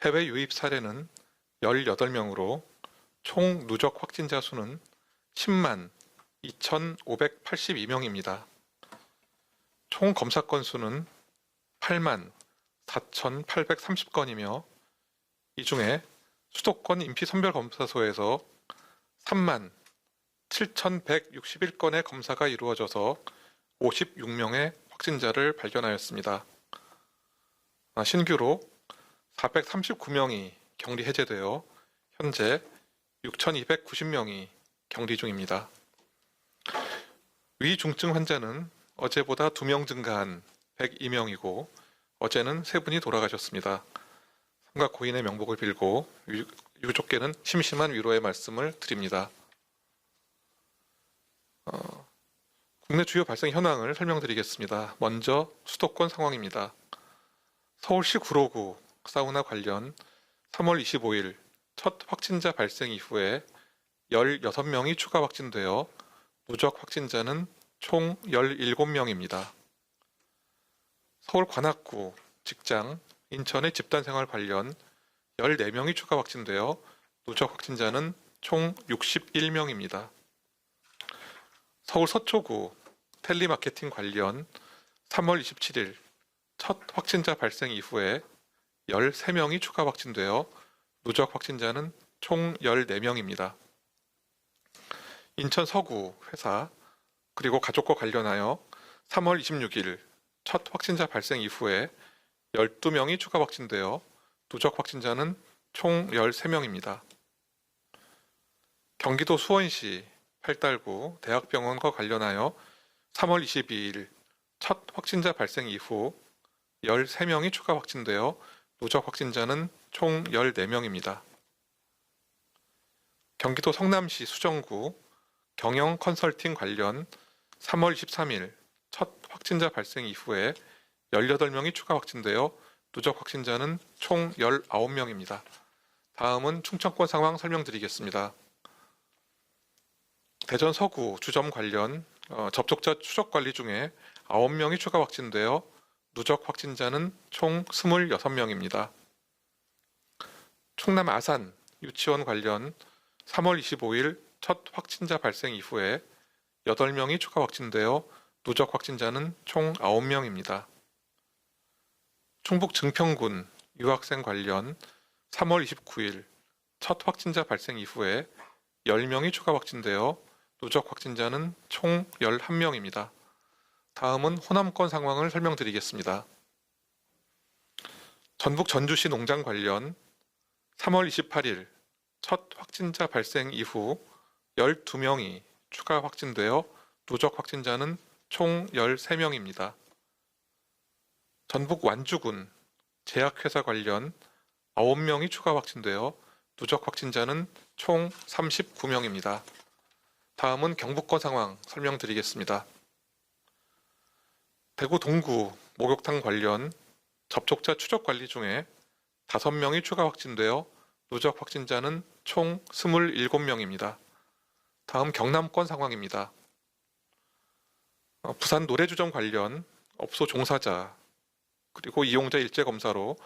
해외 유입 사례는 18명으로 총 누적 확진자 수는 10만 2,582명입니다. 총 검사 건수는 8만 4,830건이며 이 중에 수도권 임시선별검사소에서 3만 7,161건의 검사가 이루어져서 56명의 확진자를 발견하였습니다. 신규로 439명이 격리 해제되어 현재 6,290명이 격리 중입니다. 위중증 환자는 어제보다 2명 증가한 102명이고 어제는 3분이 돌아가셨습니다. 삼가 고인의 명복을 빌고 유족께는 심심한 위로의 말씀을 드립니다. 국내 주요 발생 현황을 설명드리겠습니다. 먼저 수도권 상황입니다. 서울시 구로구 사우나 관련 3월 25일 첫 확진자 발생 이후에 16명이 추가 확진되어 누적 확진자는 총 17명입니다. 서울 관악구 직장, 인천의 집단생활 관련 14명이 추가 확진되어 누적 확진자는 총 61명입니다. 서울 서초구 텔리마케팅 관련 3월 27일 첫 확진자 발생 이후에 13명이 추가 확진되어 누적 확진자는 총 14명입니다. 인천 서구 회사 그리고 가족과 관련하여 3월 26일 첫 확진자 발생 이후에 12명이 추가 확진되어 누적 확진자는 총 13명입니다. 경기도 수원시 팔달구 대학병원과 관련하여 3월 22일 첫 확진자 발생 이후 13명이 추가 확진되어 누적 확진자는 총 14명입니다. 경기도 성남시 수정구 경영 컨설팅 관련 3월 23일 첫 확진자 발생 이후에 18명이 추가 확진되어 누적 확진자는 총 19명입니다. 다음은 충청권 상황 설명드리겠습니다. 대전 서구 주점 관련 접촉자 추적 관리 중에 9명이 추가 확진되어 누적 확진자는 총 26명입니다. 충남 아산 유치원 관련 3월 25일 첫 확진자 발생 이후에 8명이 추가 확진되어 누적 확진자는 총 9명입니다. 충북 증평군 유학생 관련 3월 29일 첫 확진자 발생 이후에 10명이 추가 확진되어 누적 확진자는 총 11명입니다. 다음은 호남권 상황을 설명드리겠습니다. 전북 전주시 농장 관련 3월 28일 첫 확진자 발생 이후 12명이 추가 확진되어 누적 확진자는 총 13명입니다. 전북 완주군 제약회사 관련 9명이 추가 확진되어 누적 확진자는 총 39명입니다. 다음은 경북권 상황 설명드리겠습니다. 대구 동구 목욕탕 관련 접촉자 추적 관리 중에 5명이 추가 확진되어 누적 확진자는 총 27명입니다. 다음 경남권 상황입니다. 부산 노래주점 관련 업소 종사자 그리고 이용자 일제검사로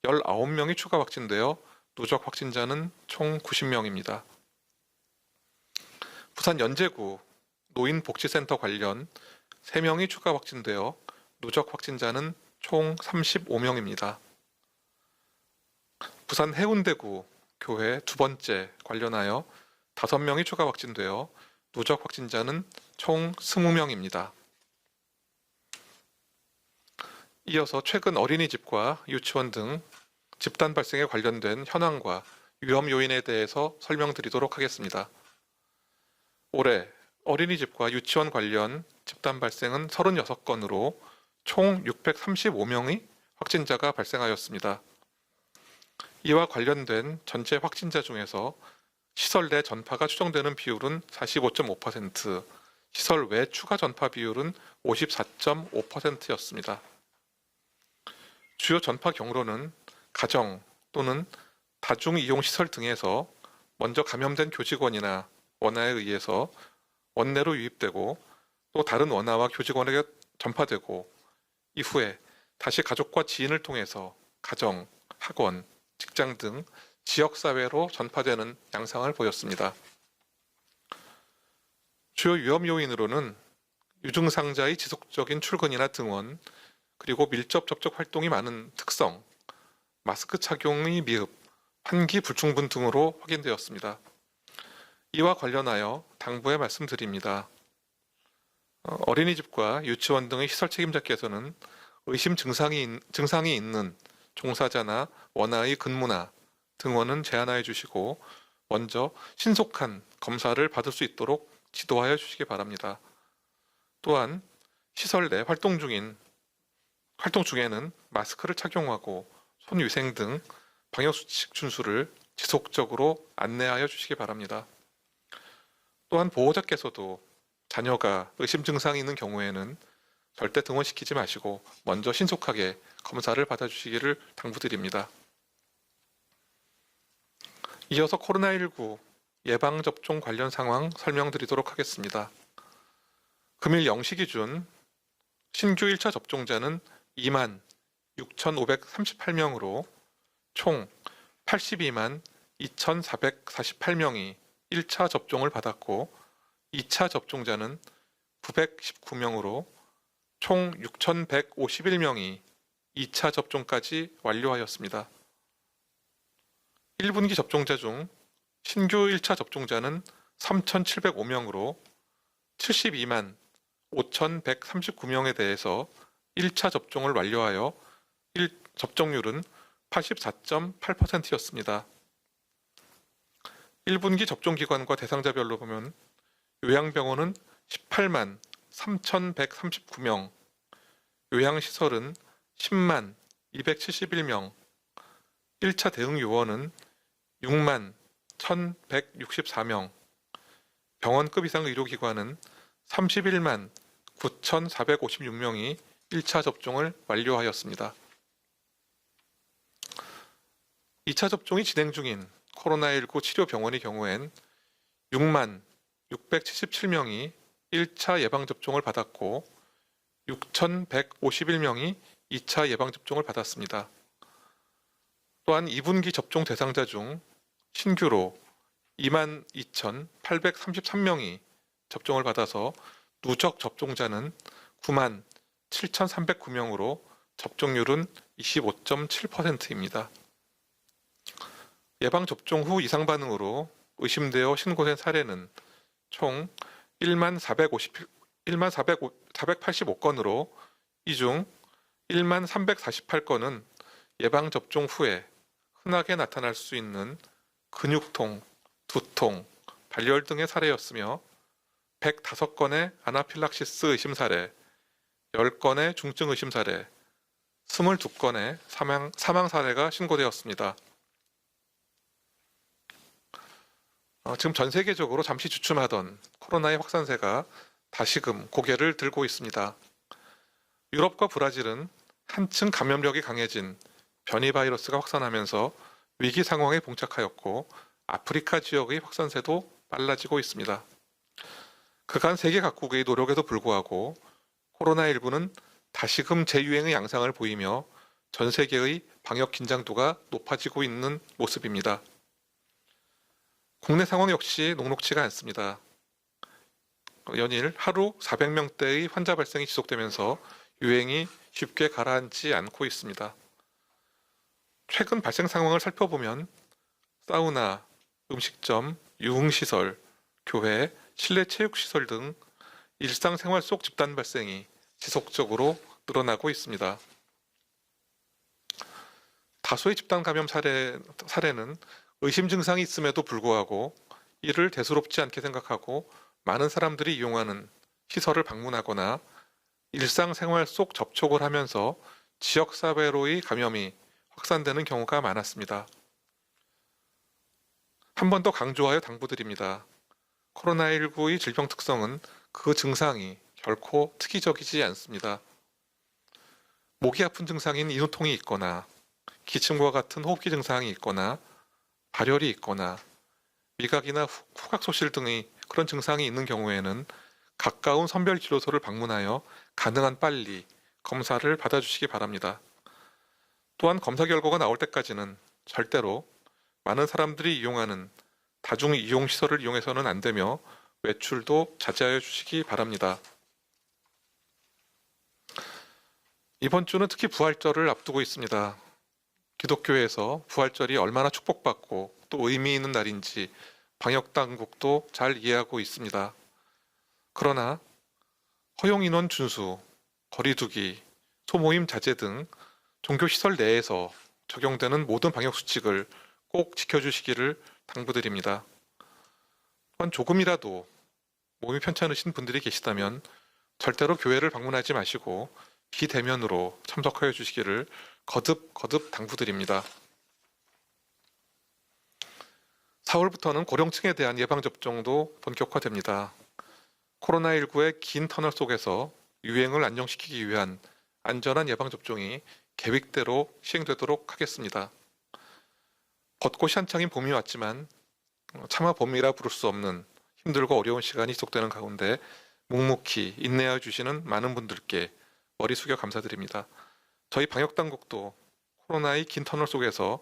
19명이 추가 확진되어 누적 확진자는 총 90명입니다. 부산 연제구 노인복지센터 관련 3명이 추가 확진되어 누적 확진자는 총 35명입니다. 부산 해운대구 교회 2번째 관련하여 5명이 추가 확진되어 누적 확진자는 총 20명입니다. 이어서 최근 어린이집과 유치원 등 집단 발생에 관련된 현황과 위험 요인에 대해서 설명드리도록 하겠습니다. 올해 어린이집과 유치원 관련 집단 발생은 36건으로 총 635명의 확진자가 발생하였습니다. 이와 관련된 전체 확진자 중에서 시설 내 전파가 추정되는 비율은 45.5%, 시설 외 추가 전파 비율은 54.5%였습니다. 주요 전파 경로는 가정 또는 다중이용시설 등에서 먼저 감염된 교직원이나 원아에 의해서 원내로 유입되고 또 다른 원아와 교직원에게 전파되고 이후에 다시 가족과 지인을 통해서 가정, 학원, 직장 등 지역사회로 전파되는 양상을 보였습니다. 주요 위험 요인으로는 유증상자의 지속적인 출근이나 등원, 그리고 밀접 접촉 활동이 많은 특성, 마스크 착용의 미흡, 환기 불충분 등으로 확인되었습니다. 이와 관련하여 당부에 말씀드립니다. 어린이집과 유치원 등의 시설 책임자께서는 의심 증상이 있는 종사자나 원아의 근무나 등원은 제한하여 주시고 먼저 신속한 검사를 받을 수 있도록 지도하여 주시기 바랍니다. 또한 시설 내 활동 중에는 마스크를 착용하고 손위생 등 방역수칙 준수를 지속적으로 안내하여 주시기 바랍니다. 또한 보호자께서도 자녀가 의심 증상이 있는 경우에는 절대 등원시키지 마시고 먼저 신속하게 검사를 받아주시기를 당부드립니다. 이어서 코로나19 예방접종 관련 상황 설명드리도록 하겠습니다. 금일 0시 기준 신규 1차 접종자는 2만 6,538명으로 총 82만 2,448명이 1차 접종을 받았고 2차 접종자는 919명으로 총 6,151명이 2차 접종까지 완료하였습니다. 1분기 접종자 중 신규 1차 접종자는 3,705명으로 72만 5,139명에 대해서 1차 접종을 완료하여 접종률은 84.8%였습니다. 1분기 접종기관과 대상자별로 보면 요양병원은 18만 3,139명, 요양시설은 10만 271명, 1차 대응요원은 6만 1,164명, 병원급 이상 의료기관은 31만 9,456명이 1차 접종을 완료하였습니다. 2차 접종이 진행 중인 코로나19 치료병원의 경우엔 6만 677명이 1차 예방접종을 받았고 6,151명이 2차 예방접종을 받았습니다. 또한 2분기 접종 대상자 중 신규로 2만 2,833명이 접종을 받아서 누적 접종자는 9만 7,309명으로 접종률은 25.7%입니다. 예방접종 후 이상 반응으로 의심되어 신고된 사례는 총 1만 485건으로 이 중 1만 348건은 예방접종 후에 흔하게 나타날 수 있는 근육통, 두통, 발열 등의 사례였으며 105건의 아나필락시스 의심 사례, 10건의 중증 의심 사례, 22건의 사망 사례가 신고되었습니다. 지금 전 세계적으로 잠시 주춤하던 코로나의 확산세가 다시금 고개를 들고 있습니다. 유럽과 브라질은 한층 감염력이 강해진 변이 바이러스가 확산하면서 위기 상황에 봉착하였고 아프리카 지역의 확산세도 빨라지고 있습니다. 그간 세계 각국의 노력에도 불구하고 코로나19는 다시금 재유행의 양상을 보이며 전 세계의 방역 긴장도가 높아지고 있는 모습입니다. 국내 상황 역시 녹록치가 않습니다. 연일 하루 400명대의 환자 발생이 지속되면서 유행이 쉽게 가라앉지 않고 있습니다. 최근 발생 상황을 살펴보면 사우나, 음식점, 유흥시설, 교회, 실내 체육시설 등 일상생활 속 집단 발생이 지속적으로 늘어나고 있습니다. 다수의 집단 감염 사례는 의심 증상이 있음에도 불구하고 이를 대수롭지 않게 생각하고 많은 사람들이 이용하는 시설을 방문하거나 일상생활 속 접촉을 하면서 지역사회로의 감염이 확산되는 경우가 많았습니다. 한 번 더 강조하여 당부드립니다. 코로나19의 질병 특성은 그 증상이 결코 특이적이지 않습니다. 목이 아픈 증상인 인후통이 있거나 기침과 같은 호흡기 증상이 있거나 발열이 있거나 미각이나 후각 소실 등의 그런 증상이 있는 경우에는 가까운 선별치료소를 방문하여 가능한 빨리 검사를 받아주시기 바랍니다. 또한 검사 결과가 나올 때까지는 절대로 많은 사람들이 이용하는 다중 이용 시설을 이용해서는 안 되며 외출도 자제하여 주시기 바랍니다. 이번 주는 특히 부활절을 앞두고 있습니다. 기독교에서 부활절이 얼마나 축복받고 또 의미 있는 날인지 방역 당국도 잘 이해하고 있습니다. 그러나 허용 인원 준수, 거리두기, 소모임 자제 등 종교시설 내에서 적용되는 모든 방역 수칙을 꼭 지켜주시기를 당부드립니다. 또한 조금이라도 몸이 편찮으신 분들이 계시다면 절대로 교회를 방문하지 마시고 비대면으로 참석하여 주시기를 거듭 당부드립니다. 4월부터는 고령층에 대한 예방접종도 본격화됩니다. 코로나19의 긴 터널 속에서 유행을 안정시키기 위한 안전한 예방접종이 계획대로 시행되도록 하겠습니다. 벚꽃이 한창인 봄이 왔지만 차마 봄이라 부를 수 없는 힘들고 어려운 시간이 지속되는 가운데 묵묵히 인내하여 주시는 많은 분들께 머리 숙여 감사드립니다. 저희 방역당국도 코로나의 긴 터널 속에서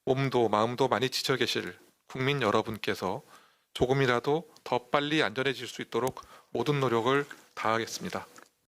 몸도 마음도 많이 지쳐 계실 국민 여러분께서 조금이라도 더 빨리 안전해질 수 있도록 모든 노력을 다하겠습니다.